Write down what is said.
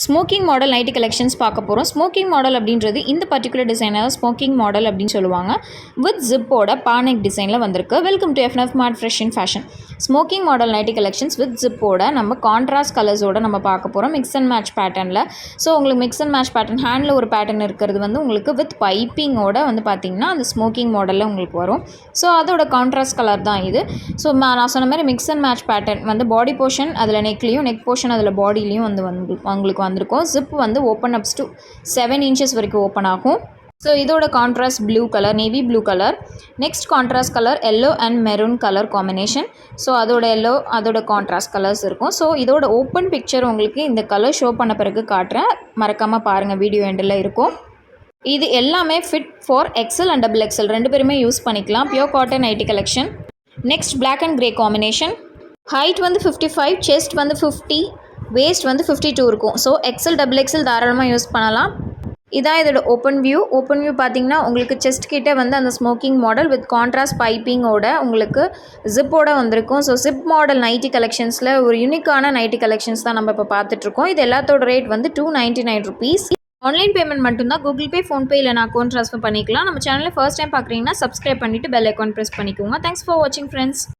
Smoking model nighty collections பார்க்க போகிறோம். Smoking model அப்படின்றது இந்த பர்டிகுலர் டிசைனாக ஸ்மோக்கிங் மாடல் அப்படின்னு சொல்லுவாங்க. வித் ஜிப்போட பானெக் டிசைனில் வந்திருக்கு. Welcome to FF smart fresh in fashion. Smocking model nighty collections with ஜிப்போட நம்ம கான்ட்ராஸ்ட் கலர்ஸோட நம்ம பார்க்க போகிறோம். மிக்ஸ் அண்ட் மேட்ச் பேட்டர்னில். ஸோ உங்களுக்கு mix and match pattern handle ஒரு பேட்டர்ன் இருக்கிறது வந்து உங்களுக்கு வித் பைப்பிங்கோட வந்து பார்த்திங்கன்னா அந்த ஸ்மோக்கிங் மாடலில் உங்களுக்கு வரும். ஸோ அதோட கான்ட்ராஸ்ட் கலர் தான் இது. ஸோ நான் சொன்ன மாதிரி மிக்ஸ் அண்ட் மேட்ச் பேட்டர்ன் வந்து பாடி போர்ஷன் அதில் நெக்லேயும், நெக் போர்ஷன் அதில் பாடிலையும் வந்து உங்களுக்கு வந்திருக்கும். ஜிப் வந்து ஓப்பன் அப்ஸ் டு 7 இன்ச்சஸ் வரைக்கும் ஓப்பன் ஆகும். ஸோ இதோட contrast blue colour, navy blue colour. Next contrast colour yellow and maroon colour combination. So அதோட எல்லோ அதோட கான்ட்ராஸ்ட் கலர்ஸ் இருக்கும். ஸோ இதோட ஓப்பன் பிக்சர் உங்களுக்கு இந்த கலர் ஷோ பண்ண பிறகு காட்டுறேன். மறக்காமல் பாருங்கள், வீடியோ எண்டில் இருக்கும். இது எல்லாமே fit for XL and double XL ரெண்டு பேருமே யூஸ் பண்ணிக்கலாம். Pure cotton nighty collection. Next black and grey combination. Height வந்து 55, செஸ்ட் வந்து 50, வேஸ்ட் வந்து 52 இருக்கும். ஸோ எக்ஸல் டபுள் எக்ஸல் தாராளமாக யூஸ் பண்ணலாம். இதான் இதோட ஓப்பன் வியூ. ஓப்பன் வியூ பார்த்தீங்கன்னா உங்களுக்கு செஸ்ட் கிட்டே வந்து அந்த ஸ்மோக்கிங் மாடல் வித் கான்ட்ராஸ்ட் பைப்பிங்கோட உங்களுக்கு ஜிப்போட வந்திருக்கும். ஸோ ஜிப் மாடல் நைட்டி கலெக்ஷன்ஸில் ஒரு யூனிக்கான நைட்டி கலெக்ஷன்ஸ் தான் நம்ம இப்போ பார்த்துட்ருக்கோம். இது எல்லாத்தோட ரேட் வந்து 299 ருபீஸ். ஆன்லைன் பேமெண்ட் மட்டும்தான். கூகுள் பே, ஃபோன்பே இல்லை நான் அக்கௌண்ட் ட்ரான்ஸ்ஃபர் பண்ணிக்கலாம். நம்ம சேனலில் ஃபர்ஸ்ட் டைம் பார்க்குறீங்கன்னா சப்ஸ்கிரைப் பண்ணிவிட்டு பெல் ஐக்கான் ப்ரெஸ் பண்ணிக்கோங்க. தேங்க்ஸ் ஃபார் வாட்சிங் ஃப்ரெண்ட்ஸ்.